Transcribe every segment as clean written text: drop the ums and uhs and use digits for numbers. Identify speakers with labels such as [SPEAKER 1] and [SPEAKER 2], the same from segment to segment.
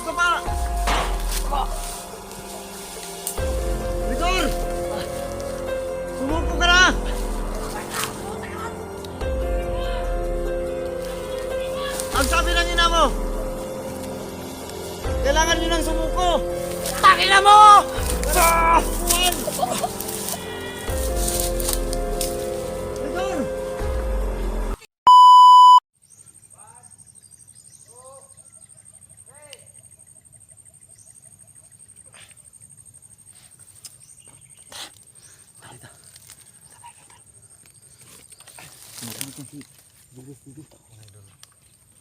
[SPEAKER 1] ka pa! Victor! Sumuko ka na! Ang sabi ng ina mo! Kailangan nyo ng sumuko!
[SPEAKER 2] Takina mo!
[SPEAKER 1] Ah! Victor!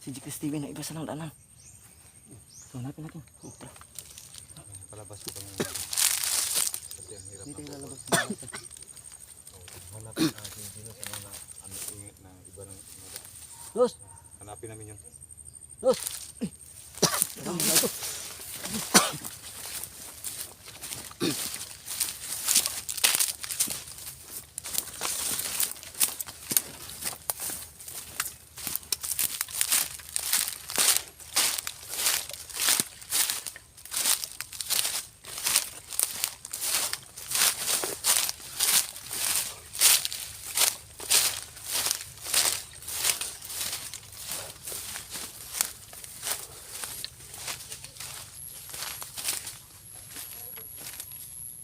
[SPEAKER 2] Si Jikris TV na iba sa nang daanan. So, hanapin natin. Tara.
[SPEAKER 3] Palabas ko kami. Kasi ang hirap
[SPEAKER 2] Dito
[SPEAKER 3] na
[SPEAKER 2] yung
[SPEAKER 3] po.
[SPEAKER 2] lalabas.
[SPEAKER 3] Hanapin natin sino sa mga ingit na iba ng mga.
[SPEAKER 2] Los!
[SPEAKER 3] Hanapin namin yung
[SPEAKER 2] Los! Tara, ito.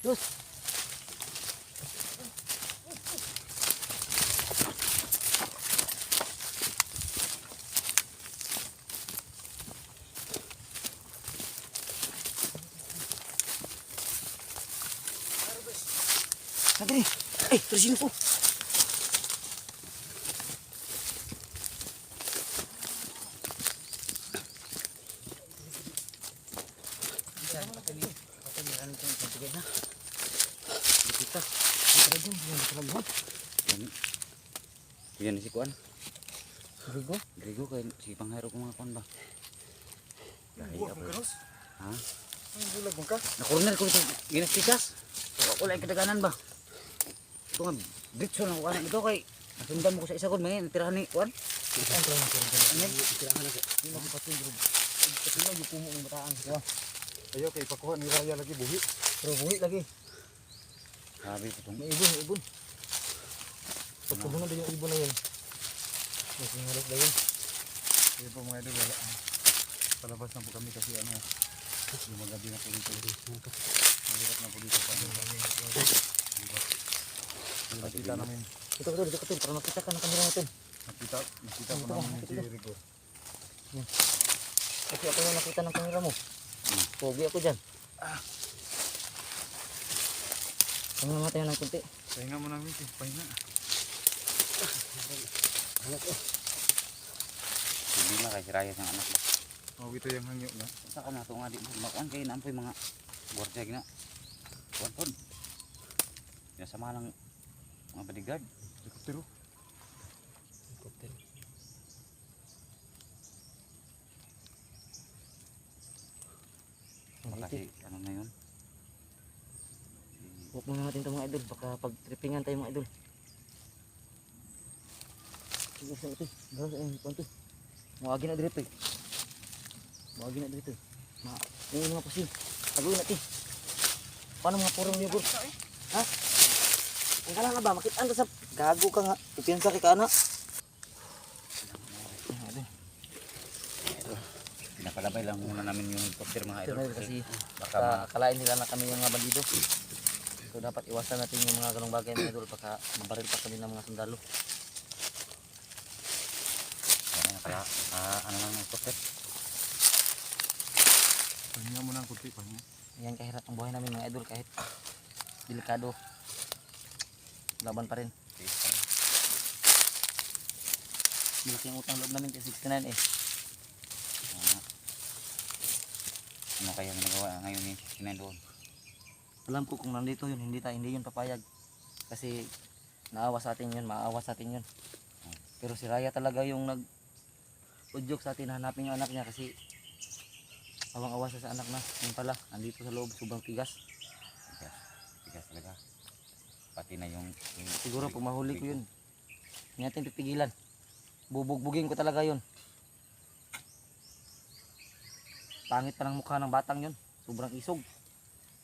[SPEAKER 2] Los! Sabi ni, tersino po.
[SPEAKER 4] Yan si Kuan.
[SPEAKER 2] Grigo?
[SPEAKER 4] Grigo kay si pangharo ko mga kuan ba. Dahil ako. Ha?
[SPEAKER 3] ang bulag mo ka.
[SPEAKER 4] Na-corner ko ito ginastikas. Wala ay kadaganan ba. Ito nga ditso lang ko anak ito kay nasundan mo ko sa isa kon may natirahan ni Kuan.
[SPEAKER 2] Ang tirahan ko rin. Tirahan ako. Hindi mo patindro. Kasi mo yung kumo ng bataan ko.
[SPEAKER 3] Ayo kay pakuha ni Raya lagi buhi.
[SPEAKER 2] Pero buhi lagi.
[SPEAKER 4] Sabi ko itong
[SPEAKER 2] May ibon. Pagkabunan din yung ibon na yun. May singalit na yun.
[SPEAKER 3] Kaya po mga idol, palabas na po kami kasi ano, yung magabi na po dito. Mahirap na po dito pa. Nakita namin,
[SPEAKER 2] Ito para makita ka ng kamera natin.
[SPEAKER 3] nakita po namin si Rico.
[SPEAKER 2] Kasi ako yung nakita ng kamera mo. Pogi ako dyan. Ang namatay ng kunti.
[SPEAKER 3] Pahinga mo namin, pahinga.
[SPEAKER 4] hindi na kay si Raya ng anak ba.
[SPEAKER 3] Oh, ito yung hangyo na.
[SPEAKER 4] Sa kana to nga di mo makuan kay naampoy mga gwardiya gina. Kuan pod. Ya sama lang mga bodyguard.
[SPEAKER 3] Helikoptero.
[SPEAKER 4] Baka si ano na yun.
[SPEAKER 2] Huwag muna natin ito mga idol. Baka pag-trippingan tayo mga idol. Sige sa ito. Gawin sa konti. Mawagin na dito. Mawagin na dito. Yung mga pasin. Tagoy natin. Paano mga purong yogurt? Ha? Ang kala nga ba? Makitaan ka sa gago ka nga. Ipinsa kay ka na.
[SPEAKER 4] Pinapalabay lang muna namin yung helicopter mga idol.
[SPEAKER 2] Kasi
[SPEAKER 4] Baka
[SPEAKER 2] kalain nila na kami yung mga bandido. So dapat iwasan natin yung mga ganong bagay mga idol. Baka mabaril pa kami ng mga sundalo.
[SPEAKER 4] kaya ano lang yung helicopter.
[SPEAKER 3] Pahinga mo ng kunti, pahinga.
[SPEAKER 2] Ayan kahirap ang buhay namin mga idol kahit delikado. Laban pa rin. Malaki ang utang loob namin kay 69 eh.
[SPEAKER 4] Ano kaya ginagawa ngayon ni Sinan doon?
[SPEAKER 2] Alam ko kung nandito yun, hindi yun papayag. Kasi naawa sa atin yun, maawa sa atin yun. Pero si Raya talaga yung nag-udyok sa atin, hanapin yung anak niya kasi awang-awa siya sa anak na. Yun pala, nandito sa loob, sobrang tigas.
[SPEAKER 4] Tigas talaga. Pati na yung
[SPEAKER 2] Siguro pag mahuli ko yun, hindi natin pipigilan. Bubugbugin ko talaga yun. pangit pa ng mukha ng batang yun. Sobrang isog.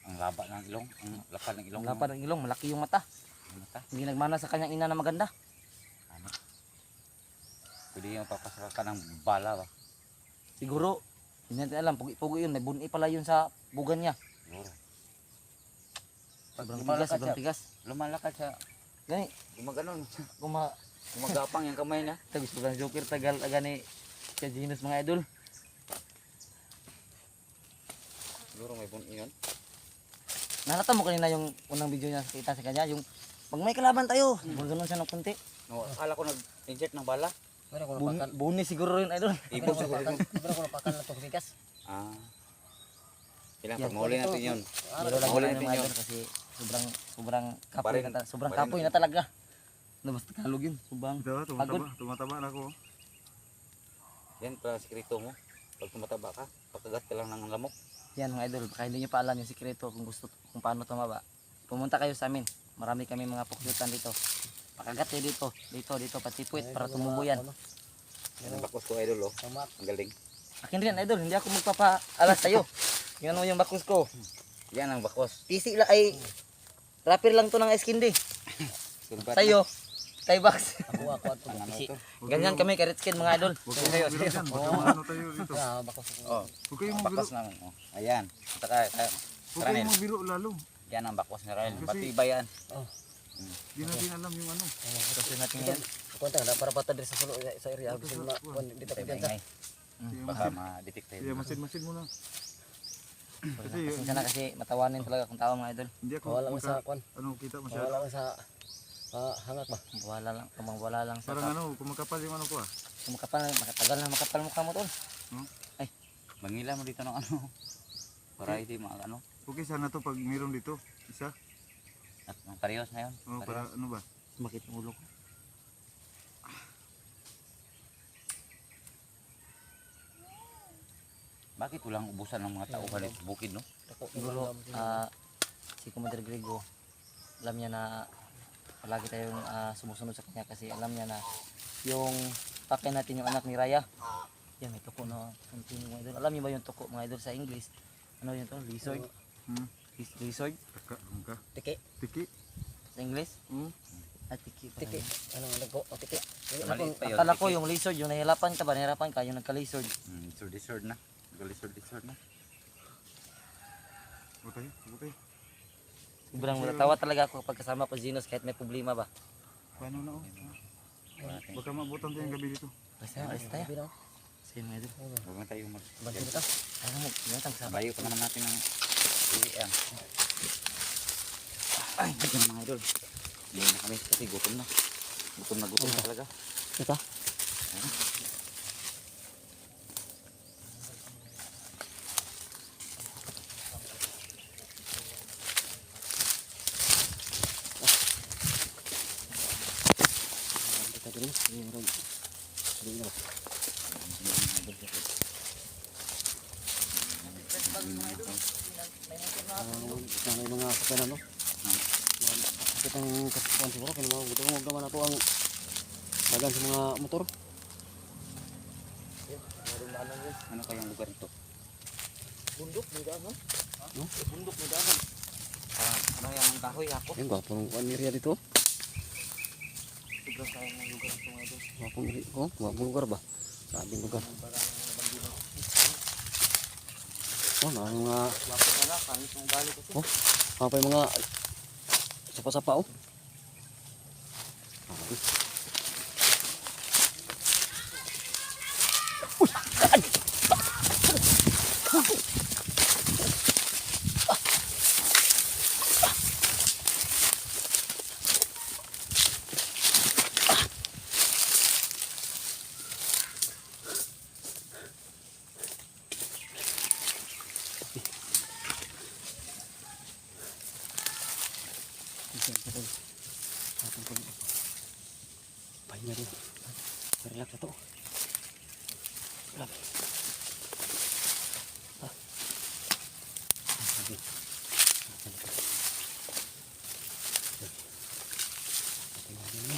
[SPEAKER 4] Ang laba ng ilong, ang lapad ng ilong.
[SPEAKER 2] Ang lapad ng ilong, malaki yung mata.
[SPEAKER 4] Ang mata.
[SPEAKER 2] Hindi nagmana sa kanyang ina na maganda.
[SPEAKER 4] Ano? Pwede yung papasaka ka ng bala ba?
[SPEAKER 2] Siguro, hindi natin alam, pugi-pugi yun. May buni pala yun sa bugan niya.
[SPEAKER 4] Siguro.
[SPEAKER 2] Sobrang
[SPEAKER 4] Lumalakad
[SPEAKER 2] tigas, sobrang
[SPEAKER 4] siya.
[SPEAKER 2] tigas.
[SPEAKER 4] Lumalakad siya.
[SPEAKER 2] Gani,
[SPEAKER 4] Gumaganon.
[SPEAKER 2] kuma,
[SPEAKER 4] Gumagapang yung kamay na.
[SPEAKER 2] tagos ko ng joker, tagal, gani, siya Genus mga idol.
[SPEAKER 4] Siguro may bun yun.
[SPEAKER 2] Nakita mo kanina yung unang video niya kita sa kanya, yung pag may kalaban tayo, ganun siya ng punti.
[SPEAKER 4] No, akala ko nag-inject ng bala.
[SPEAKER 2] Buni siguro yun idol.
[SPEAKER 4] Ibon siguro yun.
[SPEAKER 1] Pero ko napakan na to tigas.
[SPEAKER 4] Ah. Kailangan
[SPEAKER 2] Yan.
[SPEAKER 4] pag mahuli natin yun.
[SPEAKER 2] Pero lang
[SPEAKER 4] Mahuli
[SPEAKER 2] yun
[SPEAKER 4] natin
[SPEAKER 2] mga
[SPEAKER 4] yun.
[SPEAKER 2] idol kasi sobrang kapoy
[SPEAKER 4] Baril.
[SPEAKER 2] na sobrang
[SPEAKER 4] Baril.
[SPEAKER 2] kapoy na talaga. Labas Tagalog yun, sobrang
[SPEAKER 3] Ito,
[SPEAKER 2] pagod.
[SPEAKER 3] tumataba na ako.
[SPEAKER 4] Yan pala sikreto mo. Pag tumataba ka, pagkagat ka lang ng lamok.
[SPEAKER 2] Yan mga idol, baka hindi nyo pa alam yung sikreto kung gusto kung paano tumaba. Pumunta kayo sa amin. Marami kami mga pukyutan dito. Pakagat kayo dito, pati puwit para tumubo yan.
[SPEAKER 4] Yan ang bakos ko idol oh. Ang galing.
[SPEAKER 2] Akin rin idol, hindi ako magpapaalas sa'yo. Yan mo yung bakos ko.
[SPEAKER 4] Yan ang bakos.
[SPEAKER 2] Easy lang ay rapper lang to ng Eskindi. Sa'yo, Thai box.
[SPEAKER 1] Ako at
[SPEAKER 4] Ang ano ito?
[SPEAKER 2] Ganyan kami ka-Retskin mga idol.
[SPEAKER 3] Huwag kayong magbiro dyan. Baka maano tayo dito.
[SPEAKER 4] Oh,
[SPEAKER 3] Huwag kayong
[SPEAKER 4] ang
[SPEAKER 3] magbiro.
[SPEAKER 4] bakos namin. Oh. Ayan. Ito ka.
[SPEAKER 3] Huwag
[SPEAKER 4] Ranel.
[SPEAKER 3] kayong magbiro lalo.
[SPEAKER 4] Yan ang bakos ni Ranel.
[SPEAKER 3] Kasi-
[SPEAKER 4] Pati ba yan?
[SPEAKER 3] Di natin alam yung ano.
[SPEAKER 2] Kasi natin ngayon.
[SPEAKER 1] Kunta na para patad sa sulo sa area bisin ma dito
[SPEAKER 4] Pati
[SPEAKER 1] pa
[SPEAKER 4] ba ingay?
[SPEAKER 3] Kaya
[SPEAKER 4] Baka
[SPEAKER 3] masin.
[SPEAKER 4] ma-detect tayo.
[SPEAKER 3] Kaya masin muna. Kasi
[SPEAKER 2] Pasensya na kasi matawanin talaga kung tao mga idol.
[SPEAKER 3] hindi ako
[SPEAKER 1] wala man sa kwan.
[SPEAKER 3] ano kita masyado.
[SPEAKER 1] Wala man sa hangat ba.
[SPEAKER 2] Wala lang sa
[SPEAKER 3] Parang ano, kumakapal yung ano ko ah.
[SPEAKER 2] kung makatagal na makapal mukha mo tol.
[SPEAKER 4] Mangila mo dito ng ano. Para hindi mga ano.
[SPEAKER 3] Okay sana to pag mayroon dito. Isa.
[SPEAKER 4] At ang parehas na yun.
[SPEAKER 3] Oh, para ano ba?
[SPEAKER 2] Sumakit ang ulo ko.
[SPEAKER 4] Bakit walang ubusan ng mga tauhan dito sa bukid no?
[SPEAKER 2] Siguro si Commander Grego alam niya na palagi tayong sumusunod sa kanya kasi alam niya na yung pakay natin yung anak ni Raya. Yan may tuko na konting mga idol. Alam niyo ba yung tuko mga idol sa English? Ano yun to? Lizard? Lizard?
[SPEAKER 3] Taka.
[SPEAKER 1] Tiki.
[SPEAKER 3] Tiki.
[SPEAKER 2] Sa English?
[SPEAKER 3] Hmm.
[SPEAKER 2] Tiki.
[SPEAKER 1] Tiki. Anong nagko? Tiki.
[SPEAKER 4] Maliit pa yun.
[SPEAKER 2] Akala ko yung lizard, yung nahihirapan ka, yung nagka-lizard.
[SPEAKER 4] Lizard na. Lizard na.
[SPEAKER 3] Butay.
[SPEAKER 2] Sobrang natawa talaga ako kapag kasama ko si Zenos kahit may problema ba.
[SPEAKER 3] Paano na oh? Baka mabutan tayo yung gabi dito.
[SPEAKER 2] Alis tayo.
[SPEAKER 1] Bino.
[SPEAKER 2] Sige mga idol.
[SPEAKER 4] Huwag na tayo mag...
[SPEAKER 1] Bansin ka.
[SPEAKER 2] Ano mo, yan ang kasama.
[SPEAKER 4] Bayo pa naman natin ng iyan. Ay, ganyan mga idol. Hindi na kami kasi gutom na. Gutom na talaga.
[SPEAKER 2] Ito?
[SPEAKER 1] Kita dulu. Ini rom. Ini rom. May mga kapena no. Kitang kasukuan siguro kaya mga gudong naman ako ang dagan sa mga motor.
[SPEAKER 4] Ano kayang lugar ito?
[SPEAKER 2] Bundok, may dagan. No? Bundok, may dagan. Parang ang kahoy ako.
[SPEAKER 1] Ayun ba pang kuan area dito?
[SPEAKER 2] Sobrang sayang ng lugar ito mga idol.
[SPEAKER 1] Wapong area ko, wapong lugar ba? Sabing lugar. Oh, na mga
[SPEAKER 2] Lapit na na, pangit yung ugali kasi.
[SPEAKER 1] oh, apa yung mga sapa-sapa oh. Pahinga rin. Relax na to. Relax. Okay. Pahinga rin mo.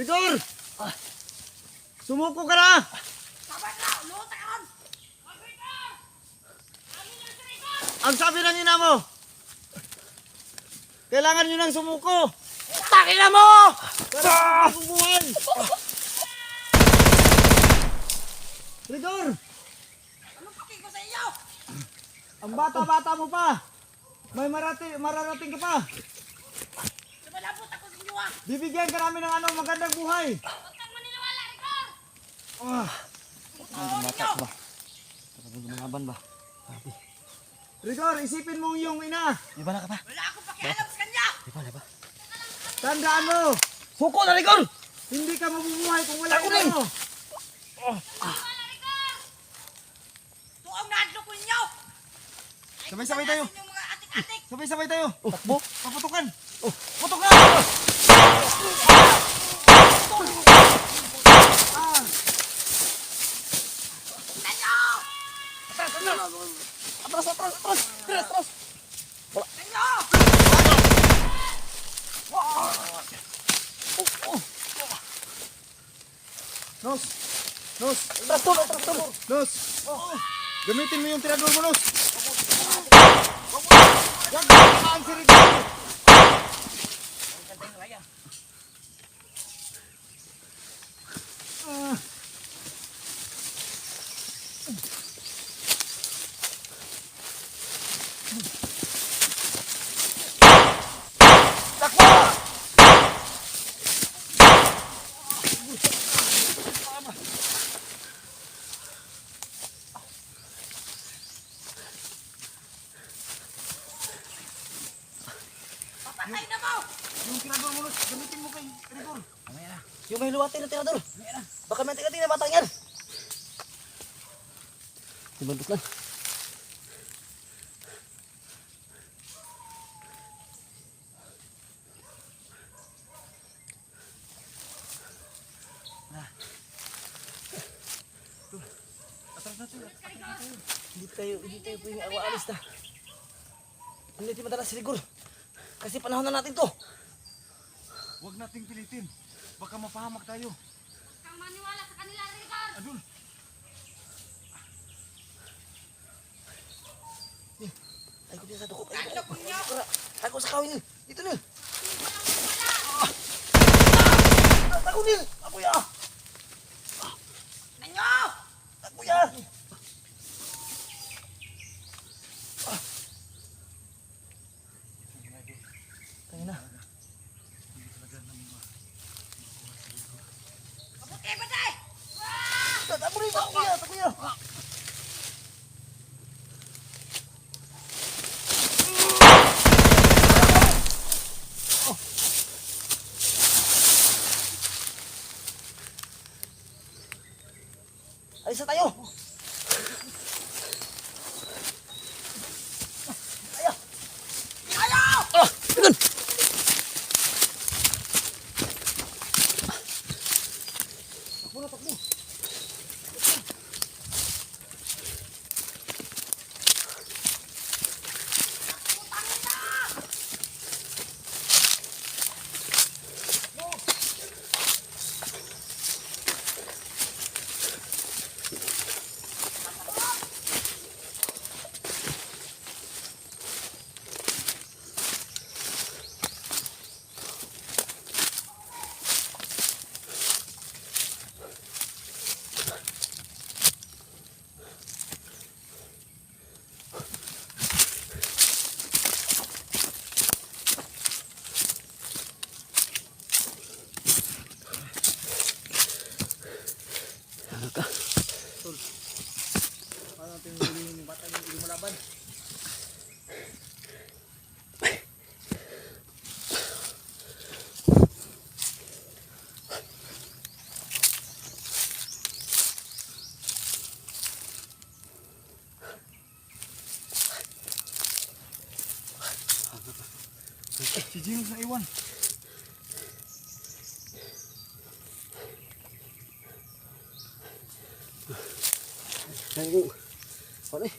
[SPEAKER 4] Rigor! Sumuko ka na! Ang sabi ng ina mo, kailangan nyo nang sumuko. Takina mo! Para sa buhay. Rigor!
[SPEAKER 5] Anong paki ko sa iyo?
[SPEAKER 4] Ang bata-bata mo pa. May mararating ka pa.
[SPEAKER 5] Sumalabot ako sa inyo ah!
[SPEAKER 4] Bibigyan ka namin ng magandang buhay.
[SPEAKER 5] Huwag kang maniniwala, Rigor!
[SPEAKER 4] Ah,
[SPEAKER 2] Matak ba? Talagang lumaban ba?
[SPEAKER 4] Rigor, isipin mo yung ina.
[SPEAKER 2] Di ba na ka pa?
[SPEAKER 5] Wala akong pakialam sa kanya!
[SPEAKER 2] Di ba?
[SPEAKER 4] Tandaan mo,
[SPEAKER 2] Suko na Rigor!
[SPEAKER 4] hindi ka mabubuhay kung wala
[SPEAKER 2] Ako
[SPEAKER 4] ina
[SPEAKER 2] rin.
[SPEAKER 4] mo.
[SPEAKER 5] Wala, Rigor! Tuong nadlo ko ninyo! Ay,
[SPEAKER 3] Sabay-sabay tayo.
[SPEAKER 5] kasalanan yung mga atik-atik!
[SPEAKER 3] Sabay-sabay tayo.
[SPEAKER 2] Takbo!
[SPEAKER 3] Paputukan.
[SPEAKER 4] Putok na!
[SPEAKER 5] Tanyo!
[SPEAKER 2] Atras!
[SPEAKER 5] Tanyo!
[SPEAKER 3] Nos. Nos.
[SPEAKER 2] Atras tulo!
[SPEAKER 3] Nos. Gamitin mo yung tirador mo, Nos. Huwag mo si Rigor.
[SPEAKER 5] Papatay na mo!
[SPEAKER 3] Yung tirador mo, Nos. Gamitin mo kay Rigor.
[SPEAKER 2] Yung may luwati na tirador! Baka may tigating na batang yan! Ibandot lang. Hindi tayo pwedeng awa-alis na. Hindi tayo madalas si Rigor. Kasi panahon na natin to.
[SPEAKER 3] Huwag nating pilitin. Baka mapahamak tayo.
[SPEAKER 5] Huwag kang maniwala sa kanila, Rigor!
[SPEAKER 3] Adun.
[SPEAKER 2] Ay ko din sa dukot.
[SPEAKER 5] Nadlo ko ninyo!
[SPEAKER 2] Ay ko sa kawin. Dito nil.
[SPEAKER 5] Wala!
[SPEAKER 2] Ako nil. Ako ya.
[SPEAKER 5] Tanyo!
[SPEAKER 2] Ako ya. Tayo na.
[SPEAKER 5] Mabuti ba tayo?
[SPEAKER 2] Ako rin. Ako ya. Ako ya. Alis na tayo. Tayo.
[SPEAKER 5] Ayaw!
[SPEAKER 2] Ganun.
[SPEAKER 4] Takbo na, takbo. Paano natin hulihin yung bata yung hindi mo laban?
[SPEAKER 3] Si Jing na iwan.
[SPEAKER 1] Ay, ano eh?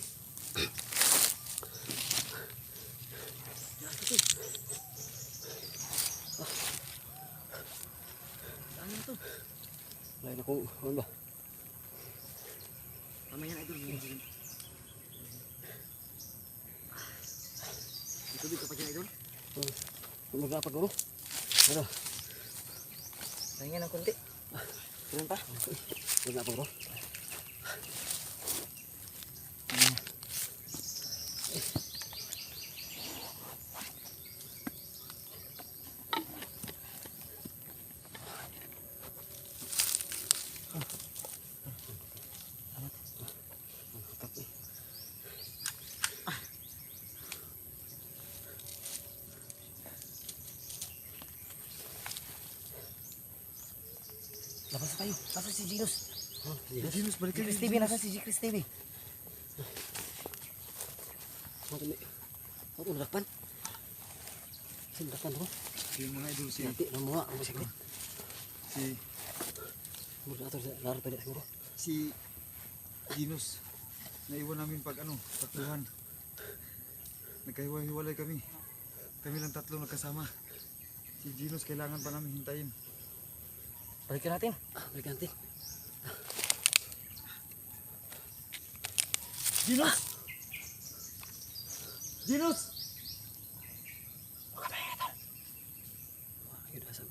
[SPEAKER 1] Ako, ano ba?
[SPEAKER 2] Tama yan, idol. May tubig ka pa dyan, idol?
[SPEAKER 1] Magkapag ano? Ano?
[SPEAKER 2] Pahinga ng konti. Ganun pa.
[SPEAKER 1] Magkapag bro.
[SPEAKER 2] Labas na tayo. Nasaan si Ginos?
[SPEAKER 3] Ginos, balik
[SPEAKER 2] Si Chris TV, nasaan si Chris TV?
[SPEAKER 1] Ako nadakpan. Kasi nadakpan bro.
[SPEAKER 3] Yung mga idol
[SPEAKER 1] Nanti na mga ang masiklit.
[SPEAKER 3] si
[SPEAKER 1] Magkakator sa laro pa siguro.
[SPEAKER 3] si Ginos. Naiwan namin pag tatluhan. Nagkahiwa-hiwalay kami. Kami lang tatlo nagkasama. Si Ginos kailangan pa namin hintayin.
[SPEAKER 2] Balikan natin.
[SPEAKER 1] Balikan natin.
[SPEAKER 3] Ginos! Ginos!
[SPEAKER 1] Yun, asam.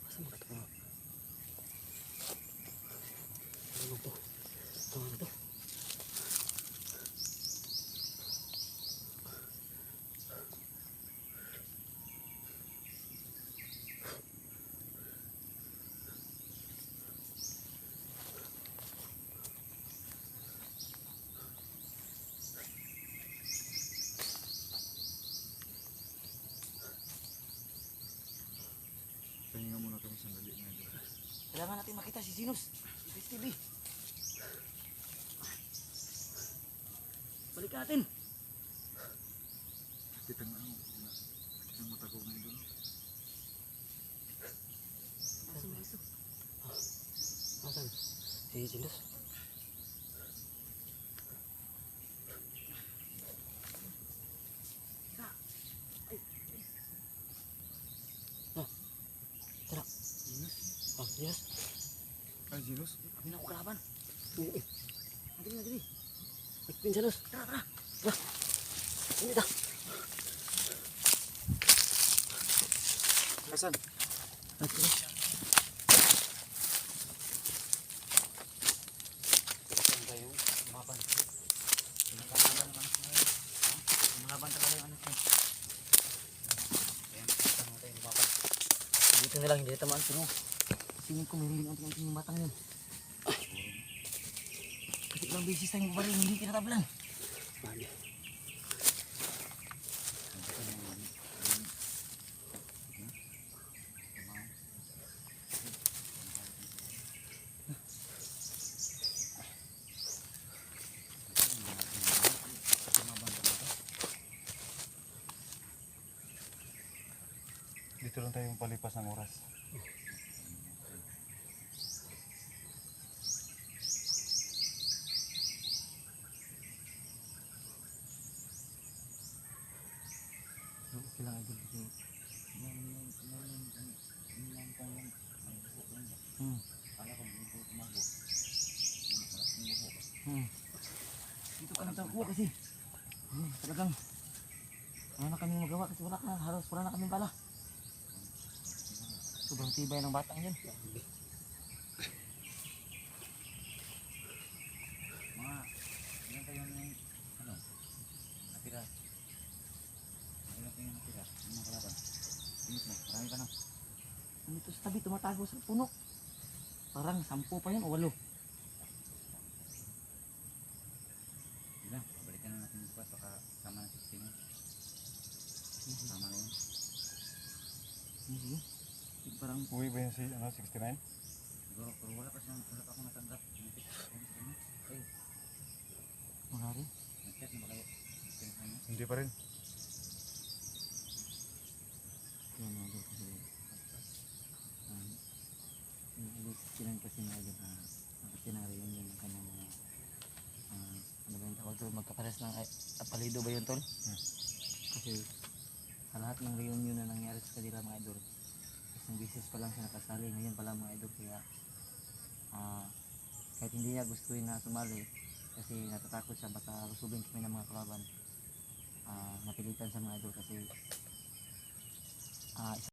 [SPEAKER 1] Asam mga ito. Ano to? Ano to?
[SPEAKER 3] Pahinga muna kami sandali na idol.
[SPEAKER 2] Kailangan natin makita si Ginos. Si Chris TV. Balikan natin.
[SPEAKER 3] Kitang kitang mata ko na idol.
[SPEAKER 1] Asan? Si Jindos. Tara. Ah, Jindos.
[SPEAKER 3] Ay, Ginos?
[SPEAKER 2] Kami na ko kalaban.
[SPEAKER 1] Eh,
[SPEAKER 2] Nagdili, nagdili.
[SPEAKER 1] Pinsan Los.
[SPEAKER 2] Tara, tara.
[SPEAKER 1] Ini dah.
[SPEAKER 3] Kasan?
[SPEAKER 2] Lumaban talaga yung anak niya. Dito na lang, hindi na tamaan. Pero singin ko may hiling anting-anting yung batang yun. Kasi ilang beses tayong baril, hindi kinatabilan.
[SPEAKER 1] Mali.
[SPEAKER 3] Dito lang tayong palipas ng oras.
[SPEAKER 2] Kailangan idol kasi dito ka nagtakuha kasi talagang wala na kaming magawa kasi halos wala na kaming bala. Sobrang tibay ng batang yun. Mga ilan kayo yung natira. Ilan kayo natira? Yung mga kalaban. Init na, marami pa na. Nandito sa tabi, tumatago sa puno. Parang 10 pa yun o 8. Ilan, balikan na natin bukas baka sama na 16 yun. Sama na yun. Sige. Parang
[SPEAKER 3] Uwi ba yun si 69?
[SPEAKER 2] siguro, pero wala pa akong natanggap. Ay, mga rin. Nag-chat na ba kayo?
[SPEAKER 3] Hindi pa rin.
[SPEAKER 2] Yan mga rin kasi silang kasi mga rin sinariyan yun ng kanyang mga ano ba yung tawag doon? Magkapares ng apalido ba yun tol? Kasi sa lahat ng reunion na nangyari sa kanila mga idol, isang beses pa lang siya nakasali, ngayon pa lang mga idol, kaya kahit hindi niya gustuin na sumali kasi natatakot siya baka lusubin kami ng mga kalaban, napilitan sa mga idol kasi